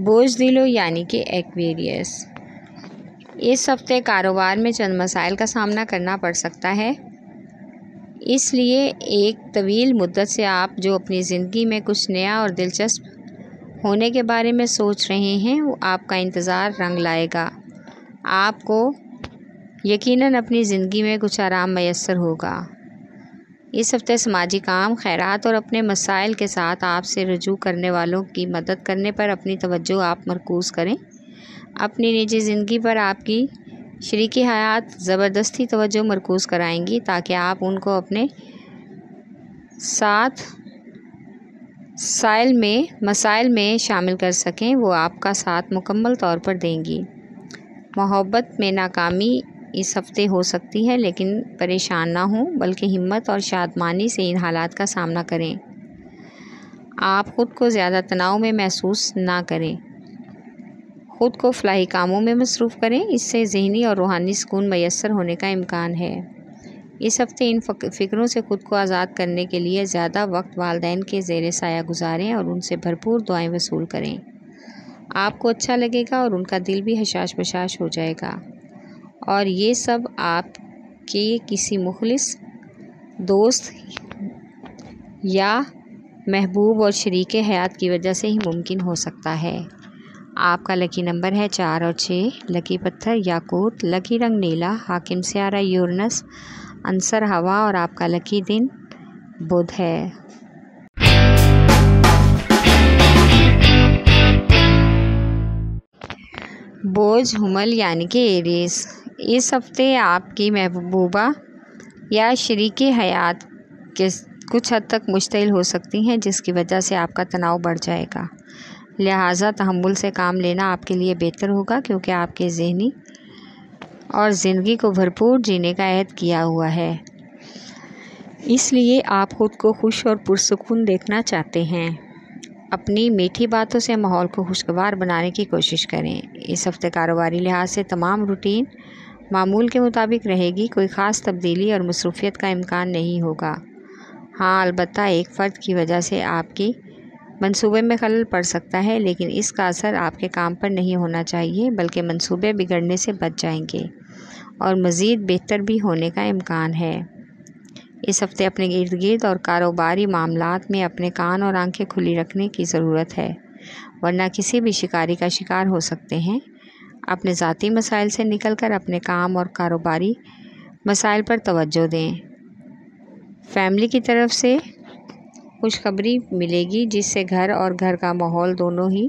बोझदिलो यानी कि एक्वेरियस। इस हफ्ते कारोबार में चंद मसाइल का सामना करना पड़ सकता है, इसलिए एक तवील मुद्दत से आप जो अपनी ज़िंदगी में कुछ नया और दिलचस्प होने के बारे में सोच रहे हैं, वो आपका इंतज़ार रंग लाएगा। आपको यकीनन अपनी ज़िंदगी में कुछ आराम मैसर होगा। इस हफ्ते समाजी काम, खैरात और अपने मसाइल के साथ आपसे रुजू करने वालों की मदद करने पर अपनी तवज्जो आप मरकूज़ करें। अपनी निजी ज़िंदगी पर आपकी शरीकी हयात ज़बरदस्ती तवज्जो मरकूज़ कराएंगी ताकि आप उनको अपने साथ मसाइल में शामिल कर सकें। वो आपका साथ मुकम्मल तौर पर देंगी। मोहब्बत में नाकामी इस हफ्ते हो सकती है, लेकिन परेशान ना हों, बल्कि हिम्मत और शादमानी से इन हालात का सामना करें। आप ख़ुद को ज़्यादा तनाव में महसूस ना करें। ख़ुद को फलाही कामों में मसरूफ़ करें, इससे ज़हनी और रूहानी सुकून मैसर होने का इम्कान है। इस हफ्ते इन फ़िक्रों से ख़ुद को आज़ाद करने के लिए ज़्यादा वक्त वालिदैन के ज़ेर साया गुजारें और उनसे भरपूर दुआएं वसूल करें। आपको अच्छा लगेगा और उनका दिल भी हशाश बशाश हो जाएगा, और ये सब आपके किसी मुखलिस दोस्त या महबूब और शरीके हयात की वजह से ही मुमकिन हो सकता है। आपका लकी नंबर है 4 और 6। लकी पत्थर याकूत। लकी रंग नीला। हाकिम सियारा यूरनस। अंसर हवा। और आपका लकी दिन बुध है। बोझ हुमल यानी कि एरीज। इस हफ्ते आपकी महबूबा या शरीके हयात के कुछ हद तक मुश्तिल हो सकती हैं, जिसकी वजह से आपका तनाव बढ़ जाएगा। लिहाजा तहम्मुल से काम लेना आपके लिए बेहतर होगा, क्योंकि आपके ज़हनी और ज़िंदगी को भरपूर जीने का अहद किया हुआ है। इसलिए आप ख़ुद को खुश और पुरसुकून देखना चाहते हैं। अपनी मीठी बातों से माहौल को खुशगवार बनाने की कोशिश करें। इस हफ्ते कारोबारी लिहाज से तमाम रूटीन मामूल के मुताबिक रहेगी। कोई ख़ास तब्दीली और मसरूफ़ियत का इम्कान नहीं होगा। हाँ, अलबत्ता एक फ़र्द की वजह से आपकी मंसूबे में खलल पड़ सकता है, लेकिन इसका असर आपके काम पर नहीं होना चाहिए, बल्कि मंसूबे बिगड़ने से बच जाएंगे और मज़ीद बेहतर भी होने का इम्कान है। इस हफ्ते अपने इर्द गिर्द और कारोबारी मामलात में अपने कान और आंखें खुली रखने की ज़रूरत है, वरना किसी भी शिकारी का शिकार हो सकते हैं। अपने ज़ाती मसाइल से निकलकर अपने काम और कारोबारी मसाइल पर तवज्जो दें। फैमिली की तरफ से खुशखबरी मिलेगी, जिससे घर और घर का माहौल दोनों ही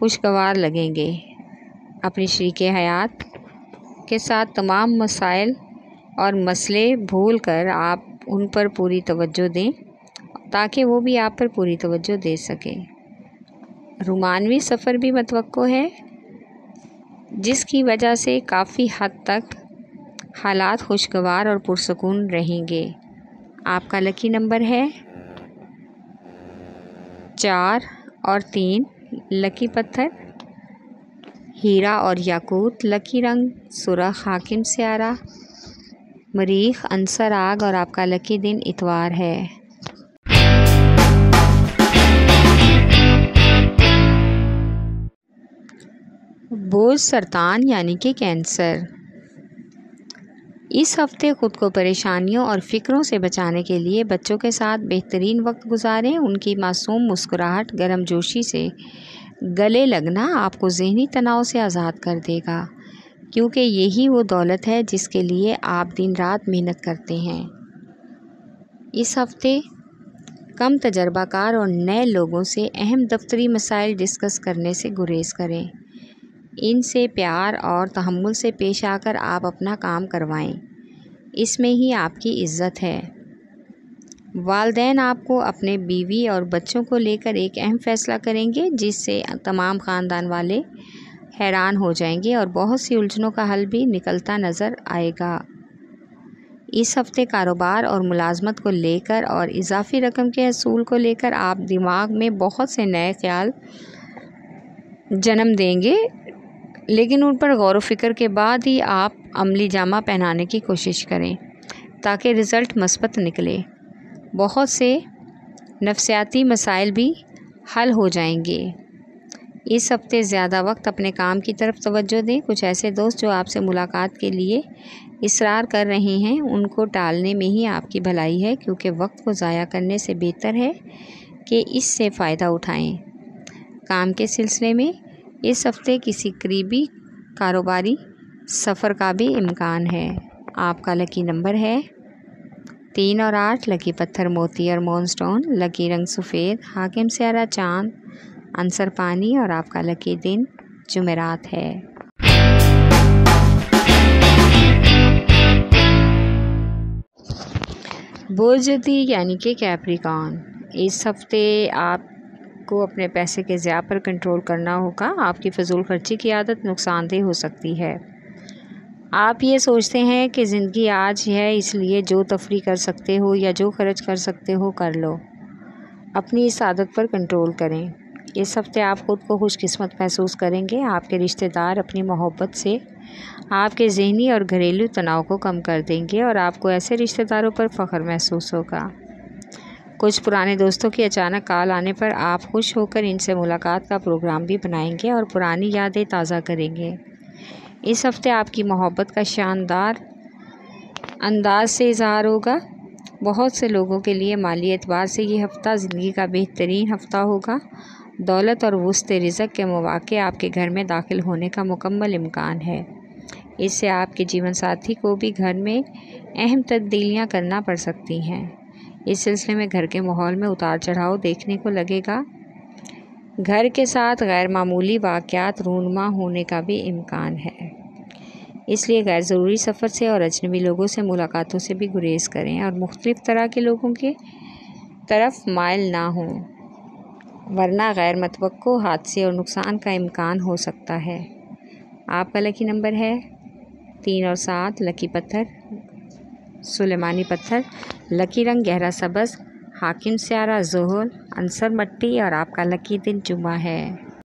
खुशगवार लगेंगे। अपनी शरीके हयात के साथ तमाम मसाइल और मसले भूल कर आप उन पर पूरी तवज्जो दें, ताकि वो भी आप पर पूरी तवज्जो दे सकें। रोमानवी सफ़र भी मतवक्को है, जिसकी वजह से काफ़ी हद तक हालात खुशगवार और पुरसुकून रहेंगे। आपका लकी नंबर है 4 और 3। लकी पत्थर हीरा और याकूत। लकी रंग सुरख। हाकिम सियारा मरीख। अंसर आग। और आपका लकी दिन इतवार है। बोझ सरतान यानी कि कैंसर। इस हफ्ते ख़ुद को परेशानियों और फ़िक्रों से बचाने के लिए बच्चों के साथ बेहतरीन वक्त गुजारें। उनकी मासूम मुस्कुराहट, गर्मजोशी से गले लगना आपको ज़हनी तनाव से आज़ाद कर देगा, क्योंकि यही वो दौलत है जिसके लिए आप दिन रात मेहनत करते हैं। इस हफ्ते कम तजर्बाकार और नए लोगों से अहम दफ्तरी मसाइल डिस्कस करने से गुरेज करें। इनसे प्यार और तहम्मुल से पेश आकर आप अपना काम करवाएं, इसमें ही आपकी इज़्ज़त है। वालिदैन आपको अपने बीवी और बच्चों को लेकर एक अहम फ़ैसला करेंगे, जिससे तमाम ख़ानदान वाले हैरान हो जाएंगे और बहुत सी उलझनों का हल भी निकलता नज़र आएगा। इस हफ्ते कारोबार और मुलाजमत को लेकर और इजाफ़ी रकम के असूल को लेकर आप दिमाग में बहुत से नए ख्याल जन्म देंगे, लेकिन उन पर गौर व फिक्र के बाद ही आप अमली जामा पहनाने की कोशिश करें, ताकि रिज़ल्ट मस्बत निकले। बहुत से नफ्सियाती मसाइल भी हल हो जाएंगे। इस हफ्ते ज़्यादा वक्त अपने काम की तरफ तवज्जो दें। कुछ ऐसे दोस्त जो आपसे मुलाकात के लिए इसरार कर रहे हैं, उनको टालने में ही आपकी भलाई है, क्योंकि वक्त को ज़ाया करने से बेहतर है कि इससे फ़ायदा उठाएं। काम के सिलसिले में इस हफ्ते किसी करीबी कारोबारी सफ़र का भी इम्कान है। आपका लकी नंबर है 3 और 8। लकी पत्थर मोती और मोनस्टोन। लकी रंग सफ़ेद। हाकिम स्यारा चाँद, आंसर पानी। और आपका लकी दिन जुमेरात है। बुर्जदी यानी कि कैप्रिकॉर्न, इस हफ्ते आपको अपने पैसे के ज़िया पर कंट्रोल करना होगा। आपकी फ़िजूल खर्ची की आदत नुकसानदेह हो सकती है। आप ये सोचते हैं कि ज़िंदगी आज है, इसलिए जो तफरी कर सकते हो या जो खर्च कर सकते हो कर लो। अपनी इस आदत पर कंट्रोल करें। इस हफ्ते आप ख़ुद को खुशकिस्मत महसूस करेंगे। आपके रिश्तेदार अपनी मोहब्बत से आपके ज़हनी और घरेलू तनाव को कम कर देंगे और आपको ऐसे रिश्तेदारों पर फ़ख्र महसूस होगा। कुछ पुराने दोस्तों की अचानक कॉल आने पर आप खुश होकर इनसे मुलाकात का प्रोग्राम भी बनाएंगे और पुरानी यादें ताज़ा करेंगे। इस हफ्ते आपकी मोहब्बत का शानदार अंदाज से इजहार होगा। बहुत से लोगों के लिए माली एतबार से ये हफ़्ता ज़िंदगी का बेहतरीन हफ़्ता होगा। दौलत और वुस्ते रिज़्क़ के मौक़े आपके घर में दाखिल होने का मुकम्मल इम्कान है। इससे आपके जीवन साथी को भी घर में अहम तब्दीलियाँ करना पड़ सकती हैं। इस सिलसिले में घर के माहौल में उतार चढ़ाव देखने को लगेगा। घर के साथ गैर मामूली वाक़यात रूनुमा होने का भी इम्कान है, इसलिए गैर ज़रूरी सफ़र से और अजनबी लोगों से मुलाकातों से भी गुरेज़ करें और मुख्तलिफ़ तरह के लोगों के तरफ माइल ना हों, वरना गैर मतवक्को हादसे और नुकसान का इम्कान हो सकता है। आपका लकी नंबर है 3 और 7। लकी पत्थर सुलेमानी पत्थर। लकी रंग गहरा सब्ज़। हाकिम स्यारा ज़ोहल, आंसर मट्टी। और आपका लकी दिन जुमा है।